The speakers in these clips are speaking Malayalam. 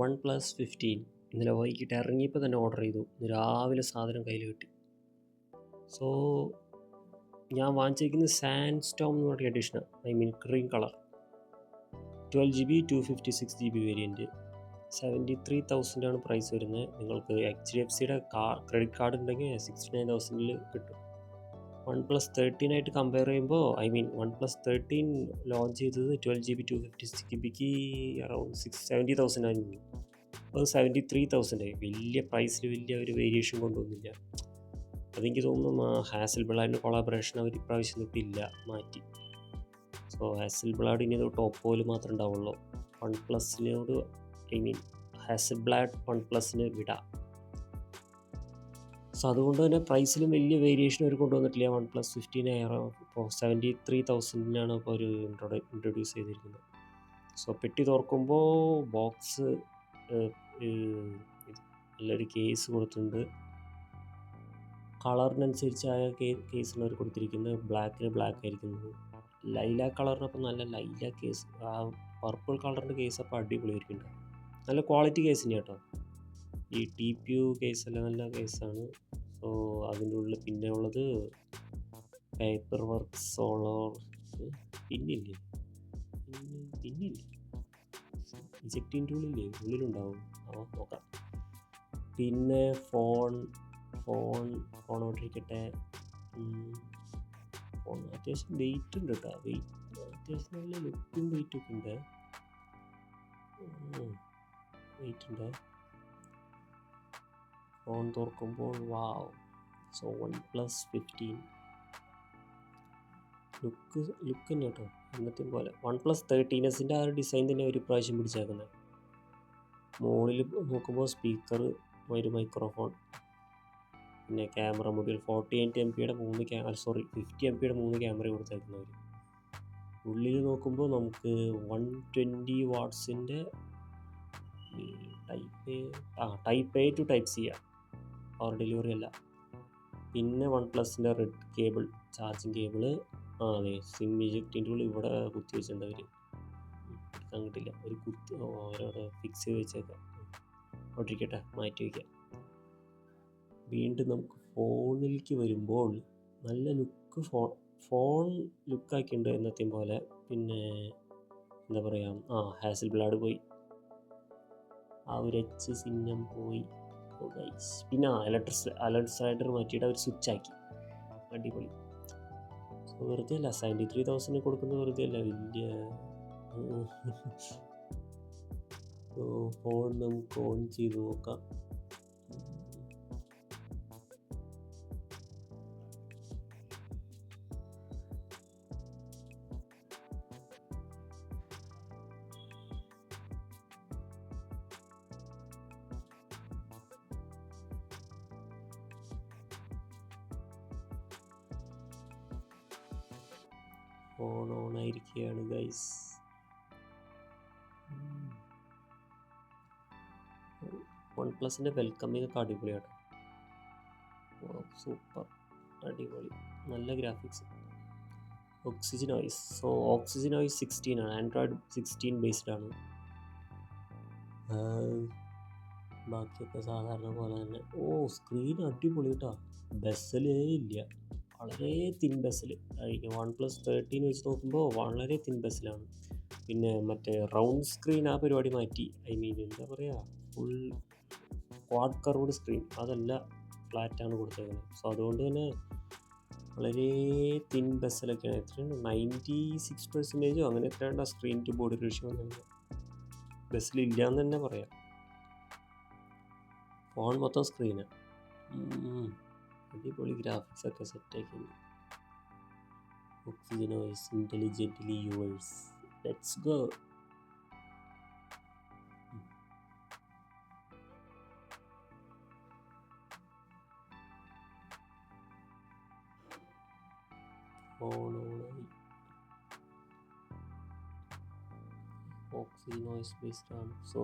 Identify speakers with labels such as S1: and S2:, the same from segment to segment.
S1: OnePlus 15 ഇന്നലെ വൈകിട്ട് ഇറങ്ങിയപ്പോൾ തന്നെ ഓർഡർ ചെയ്തു. ഇന്ന് രാവിലെ സാധനം കയ്യിൽ കിട്ടി. സോ ഞാൻ വാങ്ങിച്ചിരിക്കുന്നത് സാൻഡ് സ്റ്റോം എന്ന് പറഞ്ഞ എഡിഷനാണ്. I mean cream colour. 12GB 256GB variant. 73,000 price വരുന്നത്. നിങ്ങൾക്ക് HDFCയുടെ ക്രെഡിറ്റ് കാർഡ് ഉണ്ടെങ്കിൽ 69,000 കിട്ടും. OnePlus 13 ആയിട്ട് കമ്പയർ ചെയ്യുമ്പോൾ OnePlus 13 ലോഞ്ച് ചെയ്തത് 12GB 256GB അറൗണ്ട് 70,000 ആയിരുന്നു. അത് 73,000 ആയി. വലിയ പ്രൈസിൽ വലിയ ഒരു വേരിയേഷൻ കൊണ്ടുവന്നില്ല. അതെനിക്ക് തോന്നുന്നു ഹാസൽബ്ലാഡിൻ്റെ കൊളാബറേഷൻ അവർ ഇപ്രാവശ്യം തൊട്ടില്ല, മാറ്റി. സോ ഹാസൽബ്ലാഡ് ഇനി തൊട്ട് ഓപ്പോയിൽ മാത്രമേ ഉണ്ടാവുള്ളൂ. വൺപ്ലസിനോട് ഹാസൽബ്ലാഡ് വൺപ്ലസിന് വിടാം. സോ അതുകൊണ്ട് തന്നെ പ്രൈസിലും വലിയ വേരിയേഷൻ അവർ കൊണ്ടുവന്നിട്ടില്ല. OnePlus 15 ഇപ്പോൾ 73,000 ഇപ്പോൾ ഒരു ഇൻട്രൊഡ്യൂസ് ചെയ്തിരിക്കുന്നത്. സോ പെട്ടി തുറക്കുമ്പോൾ ബോക്സ് നല്ലൊരു കേസ് കൊടുത്തിട്ടുണ്ട്. കളറിനനുസരിച്ചായ കേസാണ് അവർ കൊടുത്തിരിക്കുന്നത്. ബ്ലാക്കിന് ബ്ലാക്ക് ആയിരിക്കുന്നത്. ലൈലാക്ക് കളറിനപ്പോൾ നല്ല ലൈലാക്ക് കേസ്. ആ പർപ്പിൾ കളറിൻ്റെ കേസ് അപ്പോൾ അടിപൊളിയായിരിക്കുന്നുണ്ട്. നല്ല ക്വാളിറ്റി കേസ് തന്നെയാണ് കേട്ടോ. ഈ TPU കേസല്ല, നല്ല കേസാണ്. സോ അതിൻ്റെ ഉള്ളിൽ പിന്നെ ഉള്ളത് പേപ്പർ വർക്ക് സോളോർ പിന്നില്ലേ ഇജക്റ്റിൻ്റെ ഉള്ളിലുണ്ടാവും. അപ്പോൾ നോക്കാം. പിന്നെ ഫോൺ ഓട്ടിരിക്കട്ടെ. ഫോൺ അത്യാവശ്യം വെയിറ്റ് ഉണ്ട് കേട്ടോ. അത്യാവശ്യം നല്ല ലുക്കും വെയിറ്റൊക്കെ ഉണ്ട്. വെയിറ്റ് ഉണ്ട്. ഫോൺ തുറക്കുമ്പോൾ വാവ്. സോ OnePlus 15 ലുക്ക് തന്നെ കേട്ടോ, എന്നത്തെ പോലെ. OnePlus 13 ആ ഒരു ഡിസൈൻ തന്നെ ഒരു പ്രാവശ്യം പിടിച്ചേക്കുന്നത്. മുകളിൽ നോക്കുമ്പോൾ സ്പീക്കർ, ഒരു മൈക്രോഫോൺ, പിന്നെ camera module 48MP 50MP 3 camera കൊടുത്തേക്കുന്നവർ. ഉള്ളിൽ നോക്കുമ്പോൾ നമുക്ക് 120 വാട്ട്സിൻ്റെ type A to type C power delivery അല്ല. പിന്നെ OnePlusൻ്റെ റെഡ് കേബിൾ, ചാർജിങ് കേബിള്. അതെ, സിം ഇജക്റ്റിൻ്റെ ഉള്ളിൽ ഇവിടെ കുത്തി വെച്ചിട്ടുണ്ട് അവർ. എടുക്കാൻ കിട്ടില്ല, ഒരു കുത്തി അവരവിടെ ഫിക്സ് ചെയ്ത് വെച്ചേക്കാം. ഓട്ടിരിക്കട്ടെ, മാറ്റി വയ്ക്കാം. വീണ്ടും നമുക്ക് ഫോണിലേക്ക് വരുമ്പോൾ നല്ല ലുക്ക് ഫോൺ ലുക്കാക്കിയിട്ടുണ്ട് എന്നത്തെയും പോലെ. പിന്നെ എന്താ പറയുക, ഹാസൽബ്ലാഡ് പോയി, ആ ഒരു എച്ച് ചിഹ്നം പോയി. പിന്നെ അലർട്ട് സ്ലൈഡർ മാറ്റിയിട്ട് അവർ സ്വിച്ച് ആക്കി. അടിപൊളി. സോ വെറുതെ അല്ല, 73,000 കൊടുക്കുന്നത് വെറുതെ അല്ല. വലിയ ഫോൺ നമുക്ക് ഓൺ ചെയ്ത് നോക്കാം. ഫോൺ ഓൺ ആയിരിക്കുകയാണ് ഗൈസ്. OnePlusൻ്റെ വെൽക്കമിങ് ഒക്കെ അടിപൊളിയാണ്. സൂപ്പർ, അടിപൊളി, നല്ല graphics. Oxygen OS. So oxygen OS 16 ആണ്. ആൻഡ്രോയിഡ് 16 ബേസ്ഡ് ആണ്. ബാക്കിയൊക്കെ സാധാരണ പോലെ തന്നെ. സ്ക്രീൻ അടിപൊളി കേട്ടോ. ബെസലേ ഇല്ല, വളരെ തിൻ ബെസൽ. OnePlus 13 വെച്ച് നോക്കുമ്പോൾ വളരെ തിൻ ബെസലാണ്. പിന്നെ മറ്റേ റൗണ്ട് സ്ക്രീൻ ആ പരിപാടി മാറ്റി. എന്താ പറയുക, ഫുൾ ക്വാഡ് കർവ്ഡ് സ്ക്രീൻ, അതല്ല ഫ്ലാറ്റാണ് കൊടുത്തേക്കുന്നത്. സോ അതുകൊണ്ട് തന്നെ വളരെ തിൻ ബെസലൊക്കെയാണ്. എത്രയാണ്, 96% അങ്ങനെ എത്രയാണ് സ്ക്രീൻ ടു ബോഡി റേഷ്യോ വന്നത്. ബെസലില്ല എന്ന് തന്നെ പറയാം. ഫോൺ മൊത്തം സ്ക്രീനാണ്. അടിപൊളി ഗ്രാഫിക്സ് ഒക്കെ സെറ്റാക്കിയിട്ടുണ്ട്. Oxygen OS intelligently yours. Let's go. Phone ഓണായി. ഓക്സിജൻ OS ബേസ്ഡ് ആണ്. സോ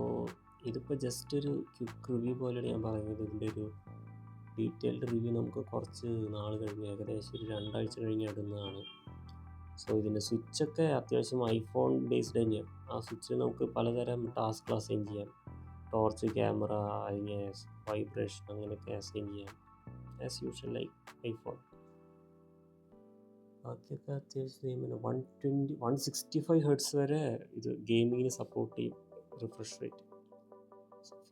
S1: ഇതിപ്പോൾ ജസ്റ്റ് ഒരു ക്വിക്ക് റിവ്യൂ പോലെയാണ് ഞാൻ പറയുന്നത്. ഇതിൻ്റെ ഒരു ഡീറ്റെയിൽഡ് റിവ്യൂ നമുക്ക് കുറച്ച് നാൾ കഴിഞ്ഞ്, ഏകദേശം ഒരു 2 ആഴ്ച കഴിഞ്ഞ് ഇടുന്നതാണ്. സോ ഇതിൻ്റെ സ്വിച്ചൊക്കെ അത്യാവശ്യം ഐഫോൺ ബേസ്ഡ് തന്നെയാണ്. ആ സ്വിച്ചിൽ നമുക്ക് പലതരം ടാസ്ക് അസൈൻ ചെയ്യാം. ടോർച്ച് ക്യാമറ, അതിന് വൈബ്രേഷൻ അങ്ങനെയൊക്കെ അസൈൻ ചെയ്യാം. As usual like iPhone. ബാക്കിയൊക്കെ അത്യാവശ്യം 165 ഹെർട്സ് വരെ ഇത് ഗെയിമിങ്ങിന് സപ്പോർട്ട് ചെയ്യും refresh rate.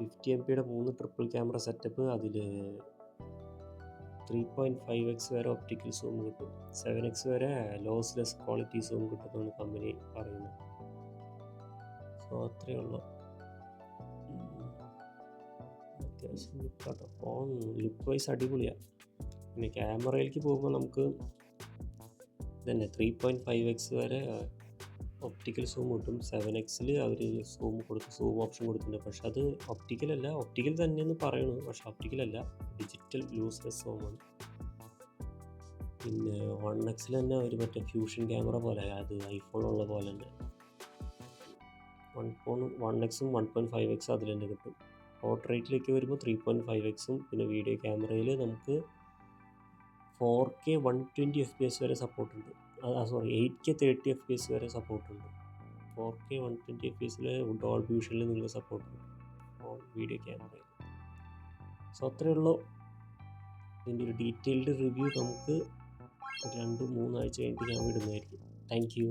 S1: 50 MP 3 triple camera setup, അതിൽ 3.5x വരെ ഒപ്റ്റിക്കൽ സൂം കിട്ടും, 7x വരെ ലോസ്ലെസ് ക്വാളിറ്റി സൂം കിട്ടുമെന്നാണ് കമ്പനി പറയുന്നത്. സോ അത്രയേ ഉള്ളൂ. അത്യാവശ്യം ലുക്കാട്ടോ ഫോൺ, ലുക്ക് വൈസ് അടിപൊളിയാണ്. പിന്നെ ക്യാമറയിലേക്ക് പോകുമ്പോൾ നമുക്ക് തന്നെ 3.5x വരെ ഒപ്റ്റിക്കൽ സൂം കിട്ടും. 7xൽ അവർ സൂം ഓപ്ഷൻ കൊടുത്തിട്ടുണ്ട്. പക്ഷെ അത് ഒപ്റ്റിക്കലല്ല, ഒപ്റ്റിക്കൽ തന്നെയെന്ന് പറയുന്നു, പക്ഷെ ഒപ്റ്റിക്കലല്ല, ഡിജിറ്റൽ ലൂസ്ലെസ് സൂമാണ്. പിന്നെ 1xൽ തന്നെ ഒരു മറ്റേ ഫ്യൂഷൻ ക്യാമറ പോലെ, അത് ഐഫോണുള്ള പോലെ തന്നെ 1xും 1.5x അതിൽ തന്നെ കിട്ടും. പോർട്രേറ്റിലേക്ക് വരുമ്പോൾ 3.5xും, പിന്നെ വീഡിയോ ക്യാമറയിൽ നമുക്ക് 4K 120 FPS വരെ സപ്പോർട്ടുണ്ട്. സോറി 8K 30 FPS വരെ സപ്പോർട്ടുണ്ട്. 4K 120 FPSൽ ഡോൾബി വിഷനിൽ നിങ്ങൾക്ക് സപ്പോർട്ടുണ്ട് വീഡിയോ ക്യാമറയിൽ. സോ അത്രയേ ഉള്ളൂ. ഇതിൻ്റെ ഒരു ഡീറ്റെയിൽഡ് റിവ്യൂ നമുക്ക് 2-3 ആഴ്ച കഴിഞ്ഞിട്ട് ഞാൻ വിടുന്നതായിരിക്കും. Thank you.